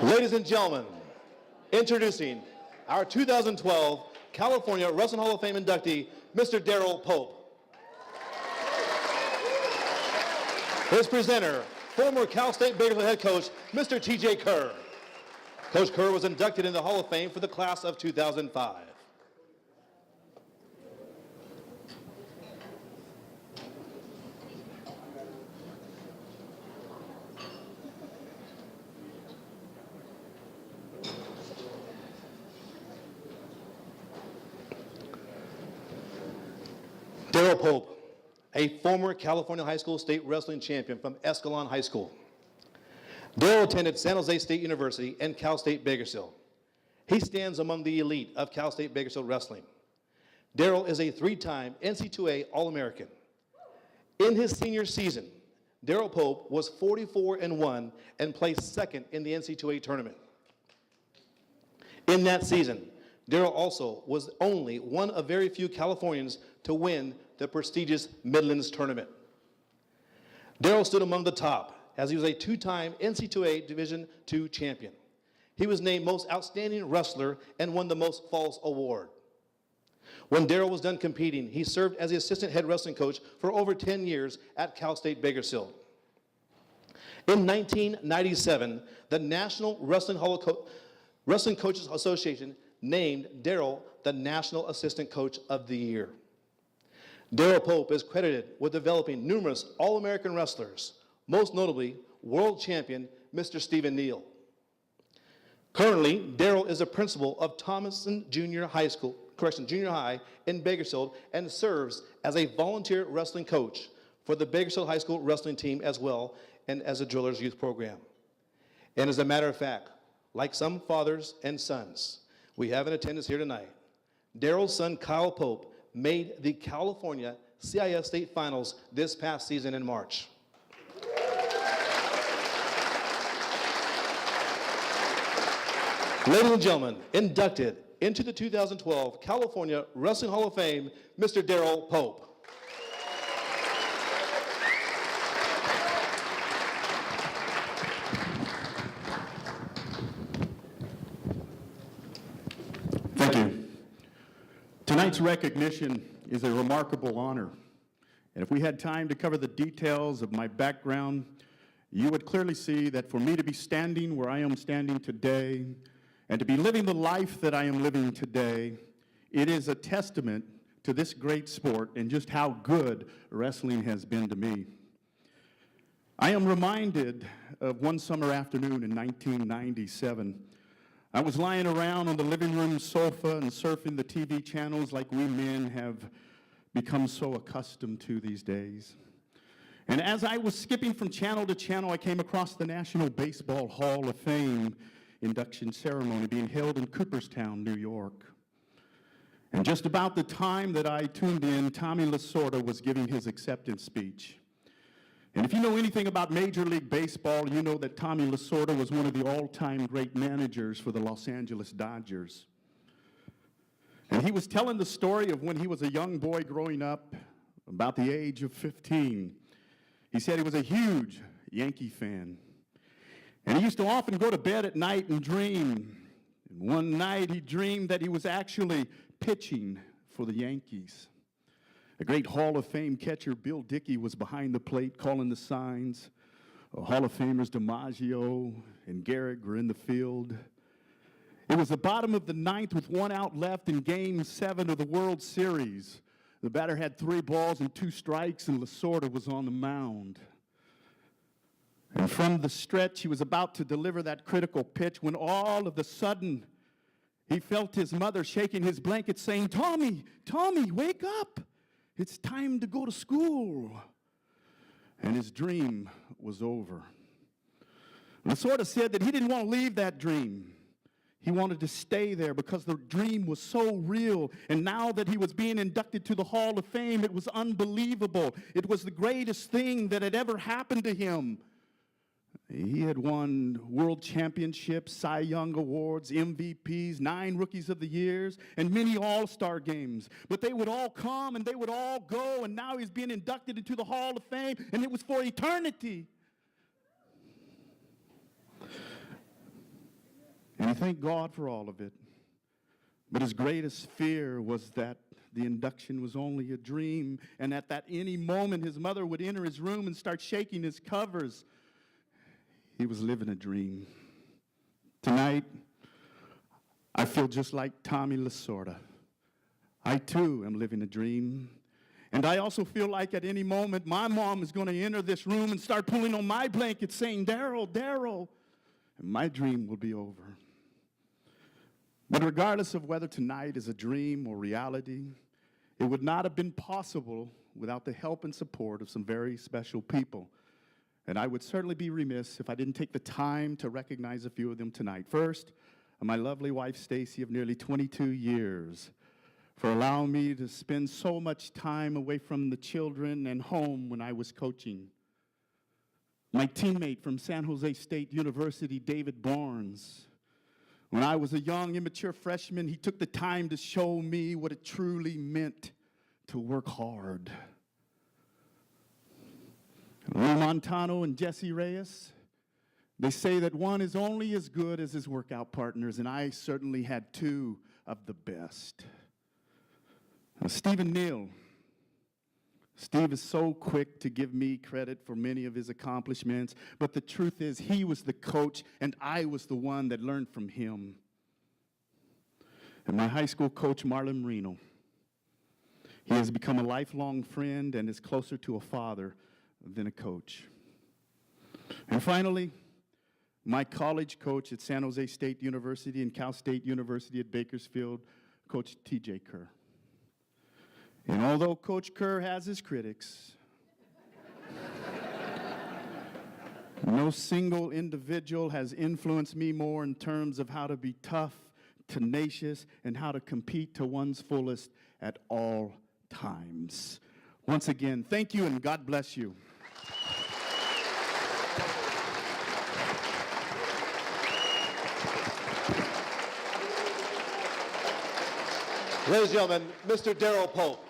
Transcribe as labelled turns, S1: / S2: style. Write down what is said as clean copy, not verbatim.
S1: Ladies and gentlemen, introducing our 2012 California Wrestling Hall of Fame inductee, Mr. Darryl Pope. His presenter, former Cal State Bakersfield head coach, Mr. T.J. Kerr. Coach Kerr was inducted into the Hall of Fame for the class of 2005. Darryl Pope, a former California high school state wrestling champion from Escalon High School. Darryl attended San Jose State University and Cal State Bakersfield. He stands among the elite of Cal State Bakersfield wrestling. Darryl is a three-time NC2A All-American. In his senior season, Darryl Pope was 44-1 and placed second in the NC2A tournament. In that season, Darryl also was only one of very few Californians to win the prestigious Midlands tournament. Darryl stood among the top as he was a two-time NC2A Division II champion. He was named Most Outstanding Wrestler and won the Most Falls Award. When Darryl was done competing, he served as the assistant head wrestling coach for over 10 years at Cal State Bakersfield. In 1997, the National Wrestling Coaches Association named Darryl the National Assistant Coach of the Year. Darryl Pope is credited with developing numerous All-American wrestlers, most notably world champion Mr. Stephen Neal. Currently, Darryl is a principal of Thomason Junior High in Bakersfield and serves as a volunteer wrestling coach for the Bakersfield High School wrestling team as well and as a Drillers Youth Program. And as a matter of fact, like some fathers and sons we have in attendance here tonight, Darryl's son Kyle Pope made the California CIF State Finals this past season in March. Ladies and gentlemen, inducted into the 2012 California Wrestling Hall of Fame, Mr. Darryl Pope.
S2: Thank you. Tonight's recognition is a remarkable honor. And if we had time to cover the details of my background, you would clearly see that for me to be standing where I am standing today, and to be living the life that I am living today, it is a testament to this great sport and just how good wrestling has been to me. I am reminded of one summer afternoon in 1997. I was lying around on the living room sofa and surfing the TV channels like we men have become so accustomed to these days. And as I was skipping from channel to channel, I came across the National Baseball Hall of Fame induction ceremony being held in Cooperstown, New York. And just about the time that I tuned in, Tommy Lasorda was giving his acceptance speech. And if you know anything about Major League Baseball, you know that Tommy Lasorda was one of the all-time great managers for the Los Angeles Dodgers. And he was telling the story of when he was a young boy growing up, about the age of 15. He said he was a huge Yankee fan. And he used to often go to bed at night and dream. And one night he dreamed that he was actually pitching for the Yankees. A great Hall of Fame catcher, Bill Dickey, was behind the plate calling the signs. Hall of Famers DiMaggio and Gehrig were in the field. It was the bottom of the ninth with one out left in Game 7 of the World Series. The batter had 3 balls and 2 strikes, and Lasorda was on the mound. And from the stretch, he was about to deliver that critical pitch when all of a sudden, he felt his mother shaking his blanket saying, "Tommy, Tommy, wake up. It's time to go to school." And his dream was over. Lasorda said that he didn't want to leave that dream. He wanted to stay there because the dream was so real. And now that he was being inducted to the Hall of Fame, it was unbelievable. It was the greatest thing that had ever happened to him. He had won world championships, Cy Young Awards, MVPs, 9 Rookies of the Years, and many all-star games. But they would all come and they would all go, and now he's being inducted into the Hall of Fame, and it was for eternity. I thank God for all of it. But his greatest fear was that the induction was only a dream, and at that any moment his mother would enter his room and start shaking his covers. He was living a dream. Tonight, I feel just like Tommy Lasorda. I too am living a dream. And I also feel like at any moment my mom is going to enter this room and start pulling on my blanket saying, "Darryl, Darryl," and my dream will be over. But regardless of whether tonight is a dream or reality, it would not have been possible without the help and support of some very special people. And I would certainly be remiss if I didn't take the time to recognize a few of them tonight. First, my lovely wife, Stacy, of nearly 22 years, for allowing me to spend so much time away from the children and home when I was coaching. My teammate from San Jose State University, David Barnes. When I was a young, immature freshman, he took the time to show me what it truly meant to work hard. Lou Montano and Jesse Reyes, they say that one is only as good as his workout partners, and I certainly had two of the best. Stephen Neal. Steve is so quick to give me credit for many of his accomplishments, but the truth is he was the coach and I was the one that learned from him. And my high school coach, Marlon Marino. He has become a lifelong friend and is closer to a father than a coach. And finally, my college coach at San Jose State University and Cal State University at Bakersfield, Coach T.J. Kerr. And although Coach Kerr has his critics, no single individual has influenced me more in terms of how to be tough, tenacious, and how to compete to one's fullest at all times. Once again, thank you and God bless you.
S1: Ladies and gentlemen, Mr. Darryl Pope.